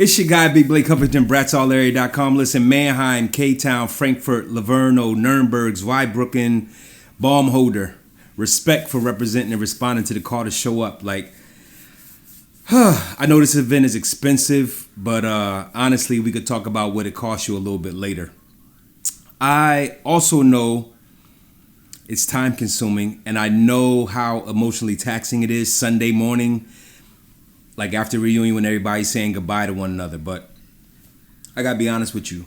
It's your guy, Big Blake Huffington, BratsAllArea.com. Listen, Mannheim, K-Town, Frankfurt, Laverno, Nuremberg, Zweibrücken, Baumholder. Respect for representing and responding to the call to show up. I know this event is expensive, but honestly, we could talk about what it costs you a little bit later. I also know it's time consuming, and I know how emotionally taxing it is Sunday morning, like after reunion when everybody's saying goodbye to one another. But I gotta be honest with you.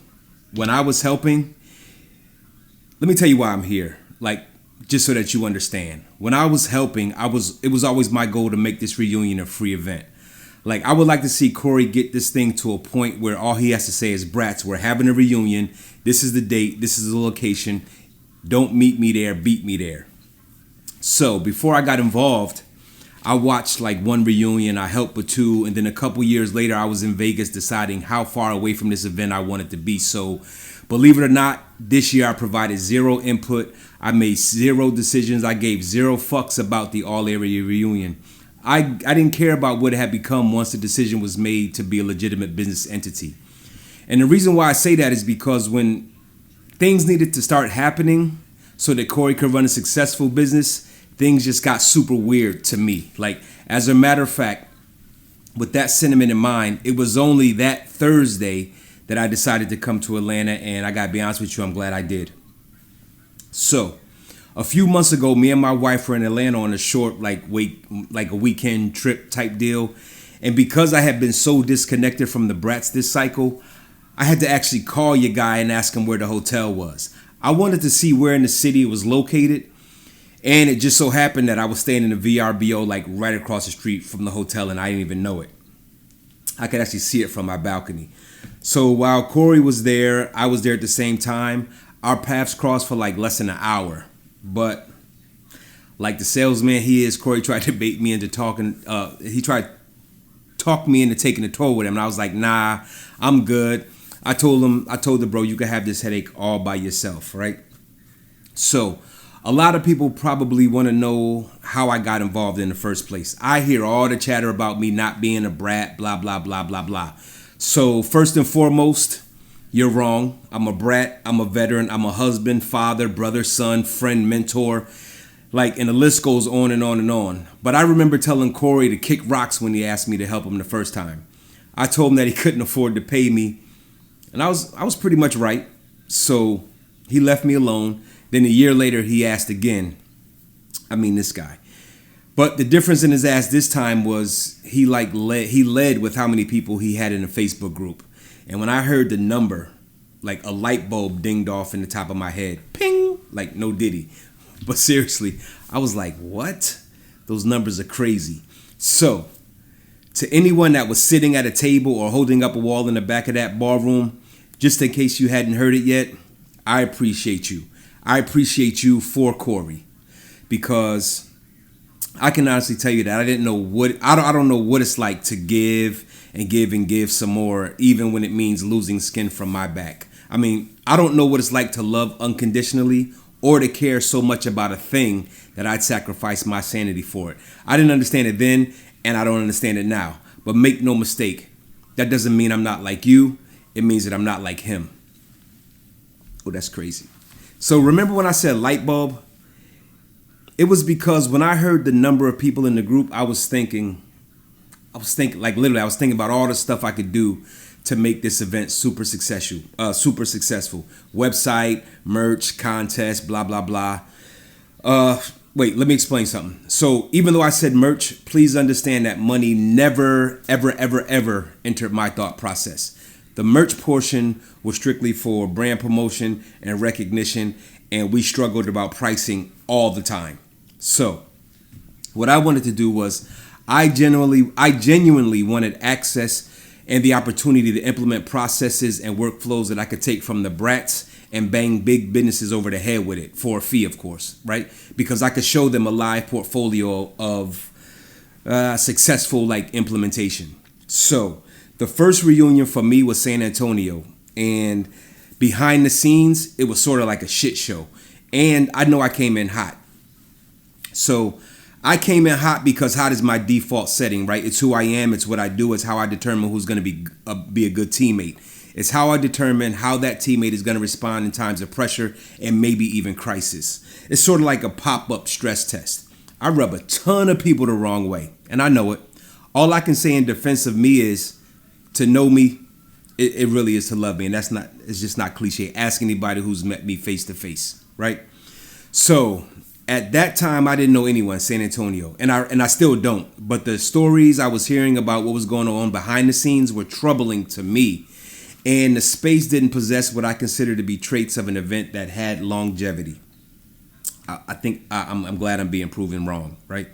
When I was helping, let me tell you why I'm here. Just so that you understand. When I was helping, it was always my goal to make this reunion a free event. I would like to see Corey get this thing to a point where all he has to say is, Brats, we're having a reunion. This is the date. This is the location. Don't meet me there. Beat me there. So before I got involved, I watched one reunion. I helped with two. And then a couple years later, I was in Vegas deciding how far away from this event I wanted to be. So believe it or not, this year I provided zero input. I made zero decisions. I gave zero fucks about the all-area reunion. I didn't care about what it had become once the decision was made to be a legitimate business entity. And the reason why I say that is because when things needed to start happening so that Corey could run a successful business, things just got super weird to me. As a matter of fact, with that sentiment in mind, it was only that Thursday that I decided to come to Atlanta, and I gotta be honest with you, I'm glad I did. So, a few months ago, me and my wife were in Atlanta on a short, a weekend trip type deal. And because I had been so disconnected from the Brats this cycle, I had to actually call your guy and ask him where the hotel was. I wanted to see where in the city it was located. And it just so happened that I was staying in the VRBO, right across the street from the hotel, and I didn't even know it. I could actually see it from my balcony. So while Corey was there, I was there at the same time. Our paths crossed for less than an hour. But the salesman he is, Corey tried to bait me into talking. He tried to talk me into taking a tour with him. And I was like, nah, I'm good. I told the bro, you can have this headache all by yourself, right? So a lot of people probably want to know how I got involved in the first place. I hear all the chatter about me not being a brat, blah, blah, blah, blah, blah. So first and foremost, you're wrong. I'm a brat. I'm a veteran. I'm a husband, father, brother, son, friend, mentor. And the list goes on and on and on. But I remember telling Corey to kick rocks when he asked me to help him the first time. I told him that he couldn't afford to pay me. And I was pretty much right. So he left me alone. Then a year later, he asked again. This guy. But the difference in his ass this time was he led with how many people he had in a Facebook group. And when I heard the number, a light bulb dinged off in the top of my head. Ping! No Diddy. But seriously, I was like, what? Those numbers are crazy. So, to anyone that was sitting at a table or holding up a wall in the back of that ballroom, just in case you hadn't heard it yet, I appreciate you. I appreciate you for Corey. Because I can honestly tell you that I didn't know I don't know what it's like to give and give some more, even when it means losing skin from my back. I don't know what it's like to love unconditionally or to care so much about a thing that I'd sacrifice my sanity for it. I didn't understand it then, and I don't understand it now. But make no mistake, that doesn't mean I'm not like you. It means that I'm not like him. Oh, that's crazy. So remember when I said light bulb? It was because when I heard the number of people in the group, I was thinking about all the stuff I could do to make this event super successful. Website, merch, contest, blah, blah, blah. Wait, let me explain something. So even though I said merch, please understand that money never, ever, ever, ever entered my thought process. The merch portion was strictly for brand promotion and recognition, and we struggled about pricing all the time. So what I wanted to do was I genuinely wanted access and the opportunity to implement processes and workflows that I could take from the Brats and bang big businesses over the head with it for a fee, of course, right? Because I could show them a live portfolio of successful implementation. So the first reunion for me was San Antonio, and behind the scenes, it was sort of like a shit show. And I know I came in hot. So I came in hot because hot is my default setting, right? It's who I am. It's what I do. It's how I determine who's going to be a good teammate. It's how I determine how that teammate is going to respond in times of pressure and maybe even crisis. It's sort of like a pop-up stress test. I rub a ton of people the wrong way, and I know it. All I can say in defense of me is to know me, it really is to love me, and it's just not cliche. Ask anybody who's met me face to face, right? So at that time, I didn't know anyone in San Antonio, and I still don't. But the stories I was hearing about what was going on behind the scenes were troubling to me, and the space didn't possess what I consider to be traits of an event that had longevity. I think I'm glad I'm being proven wrong, right?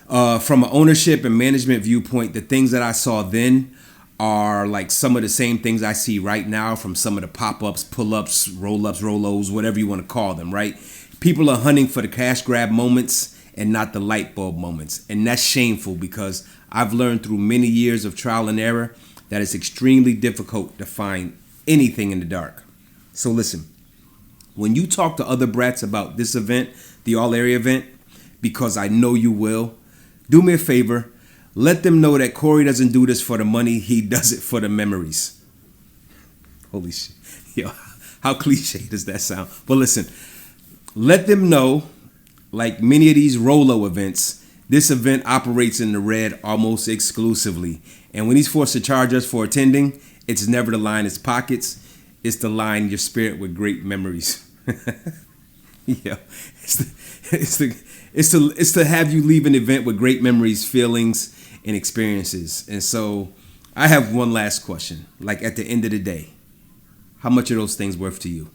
From an ownership and management viewpoint, the things that I saw then are like some of the same things I see right now from some of the pop-ups, pull-ups, roll-ups, roll-os, whatever you want to call them, right? People are hunting for the cash grab moments and not the light bulb moments. And that's shameful because I've learned through many years of trial and error that it's extremely difficult to find anything in the dark. So listen, when you talk to other brats about this event, the all-area event, because I know you will, do me a favor. Let them know that Corey doesn't do this for the money. He does it for the memories. Holy shit. Yo, how cliche does that sound? But listen, let them know, like many of these Rolo events, this event operates in the red almost exclusively. And when he's forced to charge us for attending, it's never to line his pockets. It's to line your spirit with great memories. Yeah, it's to have you leave an event with great memories, feelings, and experiences. And so I have one last question. Like at the end of the day, how much are those things worth to you?